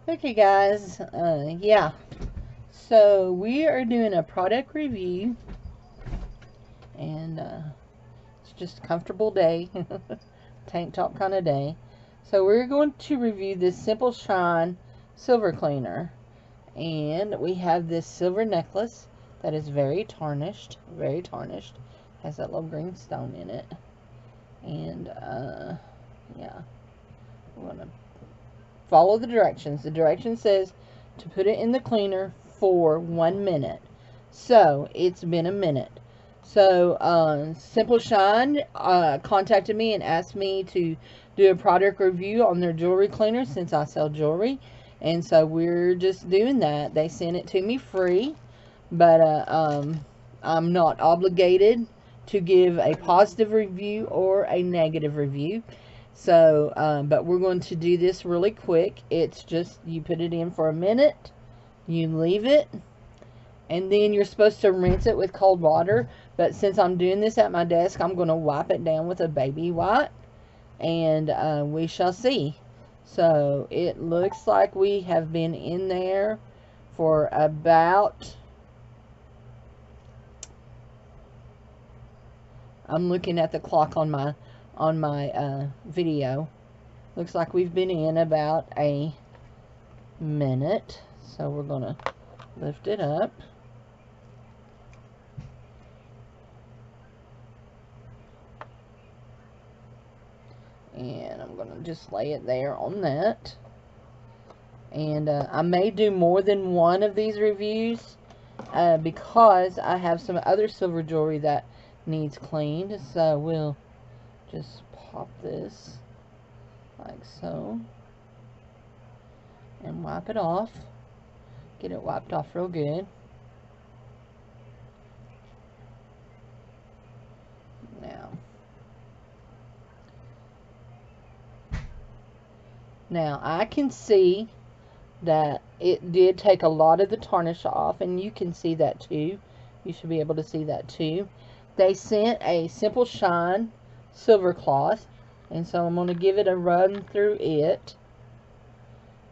Okay guys, yeah, so we are doing a product review, and it's just a comfortable day, tank top kind of day. So we're going to review this Simple Shine silver cleaner, and we have this silver necklace that is very tarnished, has that little green stone in it, and yeah, we're going to follow the directions. The direction says to put it in the cleaner for 1 minute. So it's been a minute. So Simple Shine contacted me and asked me to do a product review on their jewelry cleaner since I sell jewelry. And so we're just doing that. They sent it to me free, but I'm not obligated to give a positive review or a negative review. So, but we're going to do this really quick. It's just, you put it in for a minute, you leave it, and then you're supposed to rinse it with cold water. But since I'm doing this at my desk, I'm going to wipe it down with a baby wipe, and we shall see. So, it looks like we have been in there for about, I'm looking at the clock on my video. Looks like we've been in about a minute. So we're going to lift it up. And I'm going to just lay it there on that. And I may do more than one of these reviews because I have some other silver jewelry that needs cleaned. So we'll just pop this like so and wipe it off. Get it wiped off real good. Now I can see that it did take a lot of the tarnish off, and you can see that too. You should be able to see that too. They sent a Simple Shine silver cloth, and so I'm going to give it a run through it.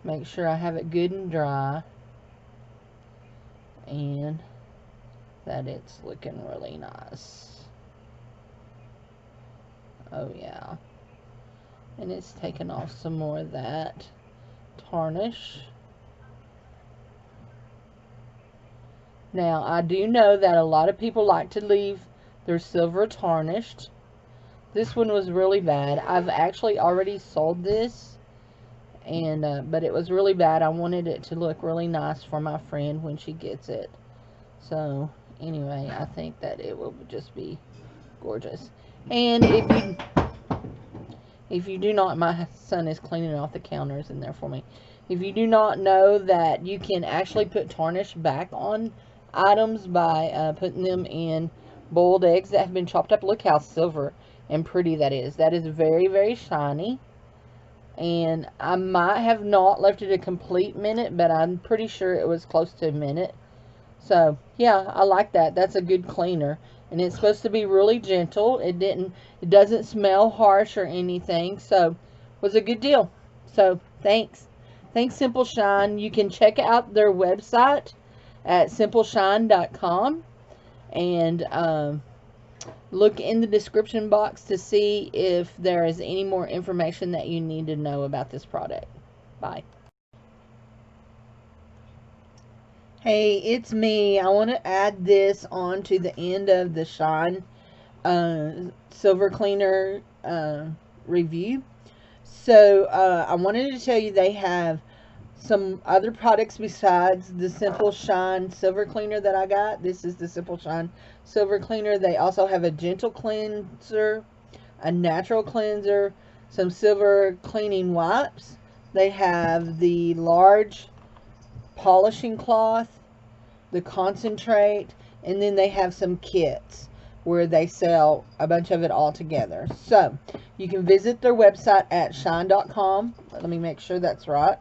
Make sure I have it good and dry, and that it's looking really nice. Oh yeah. And it's taken off some more of that tarnish. Now, I do know that a lot of people like to leave their silver tarnished. This one was really bad. I've actually already sold this, and but it was really bad. I wanted it to look really nice for my friend when she gets it. So, anyway, I think that it will just be gorgeous. And if you do not, my son is cleaning off the counters in there for me. If you do not know that you can actually put tarnish back on items by putting them in boiled eggs that have been chopped up. Look how silver and pretty that is. That is very, very shiny. And I might have not left it a complete minute, but I'm pretty sure it was close to a minute. So, yeah, I like that. That's a good cleaner. And it's supposed to be really gentle. It doesn't smell harsh or anything. So, it was a good deal. So, thanks. Thanks, Simple Shine. You can check out their website at simpleshine.com. And look in the description box to see if there is any more information that you need to know about this product. Bye. Hey, it's me. I want to add this on to the end of the Shine silver cleaner review. So I wanted to tell you they have some other products besides the Simple Shine silver cleaner that I got. This is the Simple Shine silver cleaner. They also have a gentle cleanser, a natural cleanser, some silver cleaning wipes. They have the large polishing cloth, the concentrate, and then they have some kits where they sell a bunch of it all together. So you can visit their website at shine.com. Let me make sure that's right.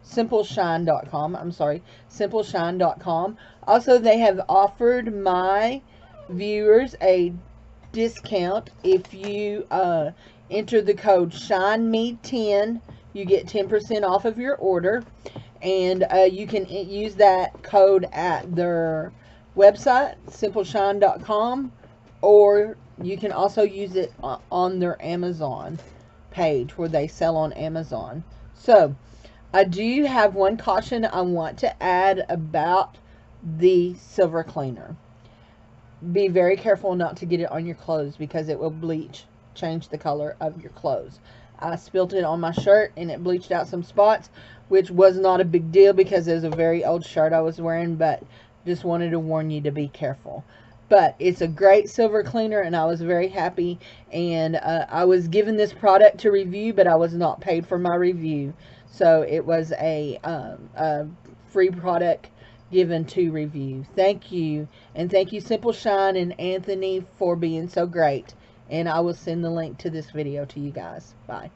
Simpleshine.com. I'm sorry, simpleshine.com. Also, they have offered my viewers a discount if you enter the code SHINEME10. you get 10% off of your order. And you can use that code at their website, simpleshine.com, or you can also use it on their Amazon page where they sell on Amazon. So I do have one caution I want to add about the silver cleaner. Be very careful not to get it on your clothes, because it will bleach, change the color of your clothes. I spilled it on my shirt and it bleached out some spots, which was not a big deal because it was a very old shirt I was wearing, but just wanted to warn you to be careful. But it's a great silver cleaner, and I was very happy. And I was given this product to review, but I was not paid for my review. So it was a free product given to review. Thank you. And thank you, Simple Shine and Anthony, for being so great. And I will send the link to this video to you guys. Bye.